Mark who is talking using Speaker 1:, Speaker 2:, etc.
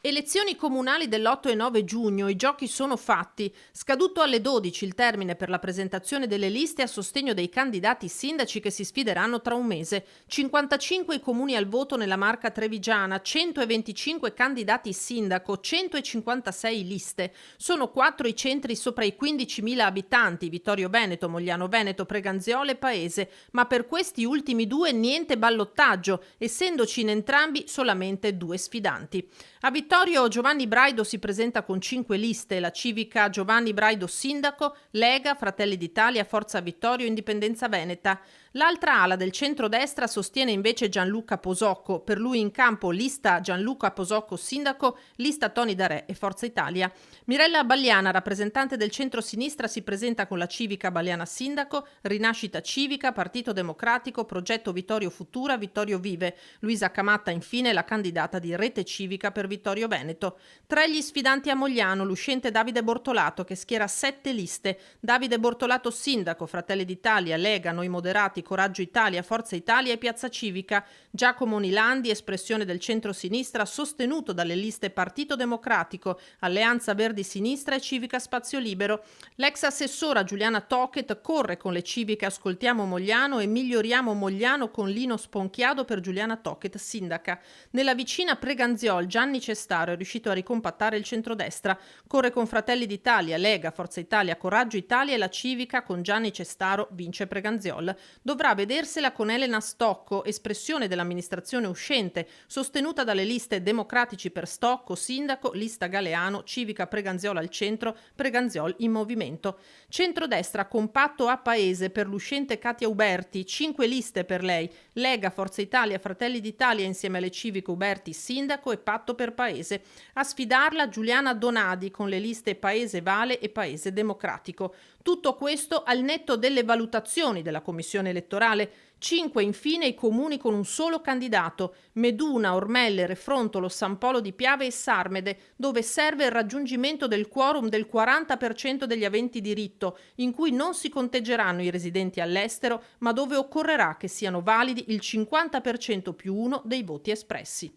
Speaker 1: Elezioni comunali dell'8 e 9 giugno, i giochi sono fatti. Scaduto alle 12 il termine per la presentazione delle liste a sostegno dei candidati sindaci che si sfideranno tra un mese. 55 i comuni al voto nella Marca trevigiana, 125 candidati sindaco, 156 liste. Sono 4 i centri sopra i 15.000 abitanti, Vittorio Veneto, Mogliano Veneto, Preganziole e Paese, ma per questi ultimi due niente ballottaggio, essendoci in entrambi solamente 2 sfidanti. A Vittorio Giovanni Braido si presenta con 5 liste: la civica Giovanni Braido sindaco, Lega, Fratelli d'Italia, Forza Vittorio, Indipendenza Veneta. L'altra ala del centrodestra sostiene invece Gianluca Posocco, per lui in campo lista Gianluca Posocco sindaco, lista Toni Darè e Forza Italia. Mirella Balliana, rappresentante del centro-sinistra, si presenta con la civica Balliana sindaco, Rinascita Civica, Partito Democratico, Progetto Vittorio Futura, Vittorio Vive. Luisa Camatta infine la candidata di Rete Civica per Vittorio Veneto. 3 gli sfidanti a Mogliano, l'uscente Davide Bortolato che schiera 7 liste. Davide Bortolato sindaco, Fratelli d'Italia, Lega, Noi Moderati, Coraggio Italia, Forza Italia e Piazza Civica. Giacomo Nilandi, espressione del centro-sinistra, sostenuto dalle liste Partito Democratico, Alleanza Verdi Sinistra e Civica Spazio Libero. L'ex assessora Giuliana Tocchet corre con le civiche Ascoltiamo Mogliano e Miglioriamo Mogliano con Lino Sponchiado per Giuliana Tocchet sindaca. Nella vicina Preganziol Gianni Cestaro è riuscito a ricompattare il centrodestra. Corre con Fratelli d'Italia, Lega, Forza Italia, Coraggio Italia e la Civica con Gianni Cestaro vince Preganziol. Dovrà vedersela con Elena Stocco, espressione dell'amministrazione uscente, sostenuta dalle liste Democratici per Stocco, sindaco, lista Galeano, Civica Preganziol al centro, Preganziol in movimento. Centrodestra compatto a Paese per l'uscente Katia Uberti, 5 liste per lei, Lega, Forza Italia, Fratelli d'Italia insieme alle civiche Uberti sindaco e Patto per Paese. A sfidarla Giuliana Donadi con le liste Paese Vale e Paese Democratico. Tutto questo al netto delle valutazioni della Commissione elettorale. 5 infine i comuni con un solo candidato: Meduna, Ormelle, Refrontolo, San Polo di Piave e Sarmede, dove serve il raggiungimento del quorum del 40% degli aventi diritto, in cui non si conteggeranno i residenti all'estero, ma dove occorrerà che siano validi il 50% più 1 dei voti espressi.